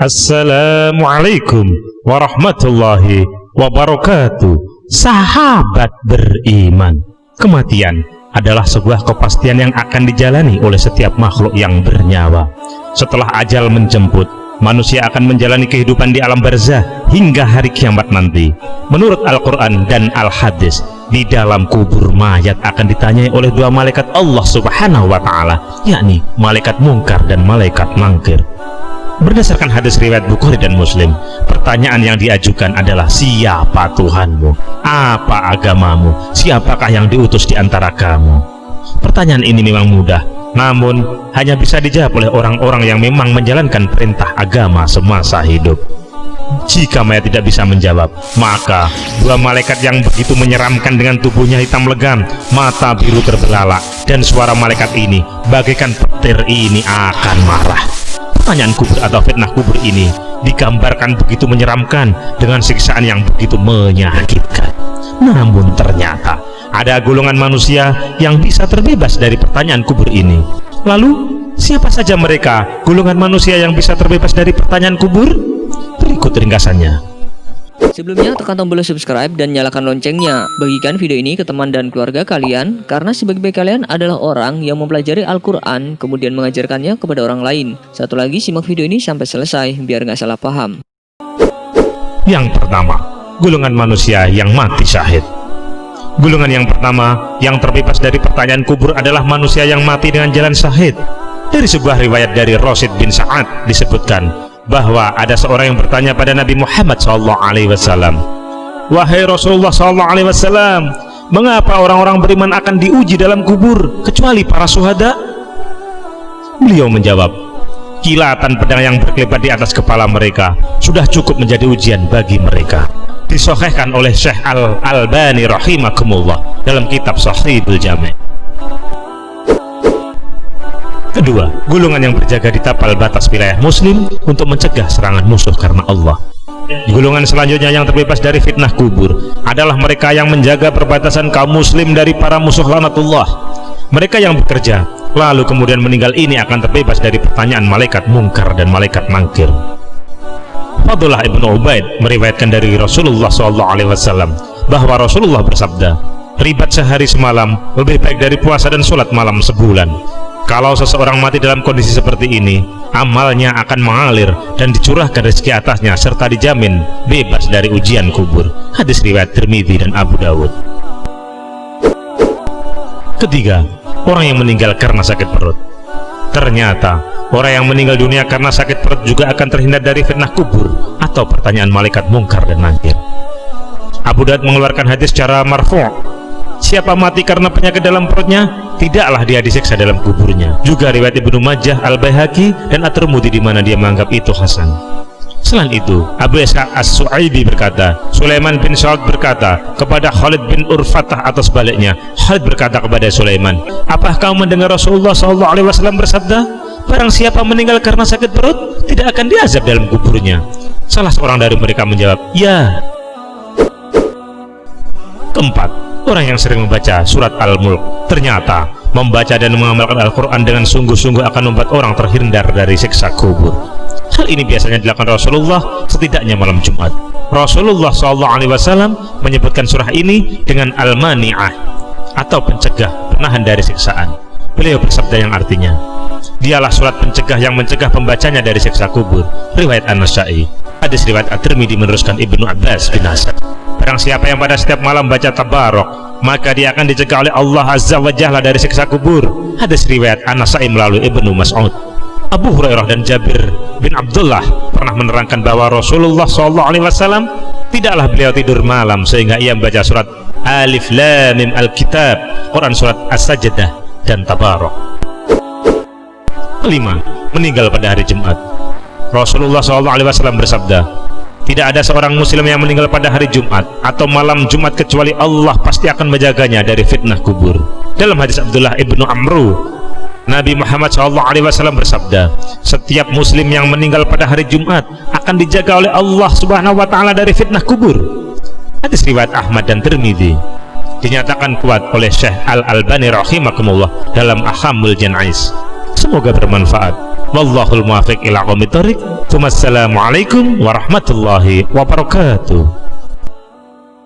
Assalamualaikum warahmatullahi wabarakatuh. Sahabat beriman, kematian adalah sebuah kepastian yang akan dijalani oleh setiap makhluk yang bernyawa. Setelah ajal menjemput, manusia akan menjalani kehidupan di alam barzah hingga hari kiamat nanti. Menurut Al-Quran dan Al-Hadis, di dalam kubur mayat akan ditanyai oleh dua malaikat Allah Subhanahu wa Ta'ala, yakni malaikat mungkar dan malaikat mangkir. Berdasarkan hadis riwayat Bukhari dan Muslim, pertanyaan yang diajukan adalah, siapa Tuhanmu? Apa agamamu? Siapakah yang diutus di antara kamu? Pertanyaan ini memang mudah, namun hanya bisa dijawab oleh orang-orang yang memang menjalankan perintah agama semasa hidup. Jika mayat tidak bisa menjawab, maka dua malaikat yang begitu menyeramkan dengan tubuhnya hitam legam, mata biru terbelalak, dan suara malaikat ini bagaikan petir ini akan marah. Pertanyaan kubur atau fitnah kubur ini digambarkan begitu menyeramkan dengan siksaan yang begitu menyakitkan. Namun ternyata ada golongan manusia yang bisa terbebas dari pertanyaan kubur ini. Lalu siapa saja mereka golongan manusia yang bisa terbebas dari pertanyaan kubur? Berikut ringkasannya. Sebelumnya tekan tombol subscribe dan nyalakan loncengnya. Bagikan video ini ke teman dan keluarga kalian, karena sebaik-baik kalian adalah orang yang mempelajari Al-Quran kemudian mengajarkannya kepada orang lain. Satu lagi, simak video ini sampai selesai biar nggak salah paham. Yang pertama, golongan manusia yang mati syahid. Golongan yang pertama yang terbebas dari pertanyaan kubur adalah manusia yang mati dengan jalan syahid. Dari sebuah riwayat dari Rasid bin Sa'ad disebutkan bahwa ada seorang yang bertanya pada Nabi Muhammad SAW, "Wahai Rasulullah SAW, mengapa orang-orang beriman akan diuji dalam kubur kecuali para syuhada?" Beliau menjawab, "Kilatan pedang yang berkelebat di atas kepala mereka sudah cukup menjadi ujian bagi mereka." Disahihkan oleh Syekh Al-Albani rahimakumullah dalam kitab Shahihul Jami'. Kedua, golongan yang berjaga di tapal batas wilayah muslim untuk mencegah serangan musuh karena Allah. Golongan selanjutnya yang terbebas dari fitnah kubur adalah mereka yang menjaga perbatasan kaum muslim dari para musuh laknatullah. Mereka yang bekerja lalu kemudian meninggal ini akan terbebas dari pertanyaan malaikat mungkar dan malaikat mangkir. Fadullah ibnu Ubaid meriwayatkan dari Rasulullah SAW bahwa Rasulullah bersabda, "Ribat sehari semalam lebih baik dari puasa dan sholat malam sebulan." Kalau seseorang mati dalam kondisi seperti ini, amalnya akan mengalir dan dicurahkan rezeki atasnya serta dijamin bebas dari ujian kubur. Hadis riwayat Tirmidzi dan Abu Dawud. Ketiga, orang yang meninggal karena sakit perut. Ternyata orang yang meninggal dunia karena sakit perut juga akan terhindar dari fitnah kubur atau pertanyaan malaikat mungkar dan mangkir. Abu Dawud mengeluarkan hadis secara marfu', siapa mati karena penyakit dalam perutnya, tidaklah dia disiksa dalam kuburnya. Juga riwayat Ibnu Majah, Al-Baihaqi dan At-Tirmidzi di mana dia menganggap itu hasan. Selain itu, Abu Ishaq As-Su'aidi berkata, Sulaiman bin Sa'ad berkata kepada Khalid bin Urfatah atau sebaliknya, Khalid berkata kepada Sulaiman, "Apakah kamu mendengar Rasulullah SAW bersabda, barang siapa meninggal karena sakit perut, tidak akan diazab dalam kuburnya?" Salah seorang dari mereka menjawab, "Ya." Keempat, orang yang sering membaca surat Al-Mulk. Ternyata membaca dan mengamalkan Al-Quran dengan sungguh-sungguh akan membuat orang terhindar dari siksa kubur. Hal ini biasanya dilakukan Rasulullah setidaknya malam Jumat. Rasulullah SAW menyebutkan surah ini dengan Al-Mani'ah atau pencegah, penahan dari siksaan. Beliau bersabda yang artinya, dialah surat pencegah yang mencegah pembacanya dari siksa kubur. Riwayat An-Nasa'i. Hadis riwayat At-Tirmidzi meneruskan Ibnu Abbas bin Hasan, barang siapa yang pada setiap malam baca Tabarok, maka dia akan dicegah oleh Allah Azza wa Jalla dari siksa kubur. Hadis riwayat An-Nasa'i melalui Ibnu Mas'ud. Abu Hurairah dan Jabir bin Abdullah pernah menerangkan bahwa Rasulullah SAW tidaklah beliau tidur malam sehingga ia membaca surat Alif Lam Mim Al-Kitab, Quran surat As-Sajdah dan Tabarok. Kelima, meninggal pada hari Jumat. Rasulullah SAW bersabda, tidak ada seorang muslim yang meninggal pada hari Jumat atau malam Jumat kecuali Allah pasti akan menjaganya dari fitnah kubur. Dalam hadis Abdullah ibnu Amru, Nabi Muhammad SAW bersabda, setiap muslim yang meninggal pada hari Jumat akan dijaga oleh Allah Subhanahu wa Ta'ala dari fitnah kubur. Hadis riwayat Ahmad dan Tirmidzi. Dinyatakan kuat oleh Syekh Al-Albani rahimakumullah dalam Ahkamul Janais. Semoga bermanfaat. Wallahul muwaffiq ila aqwamit thoriq. Wassalamualaikum warahmatullahi wabarakatuh.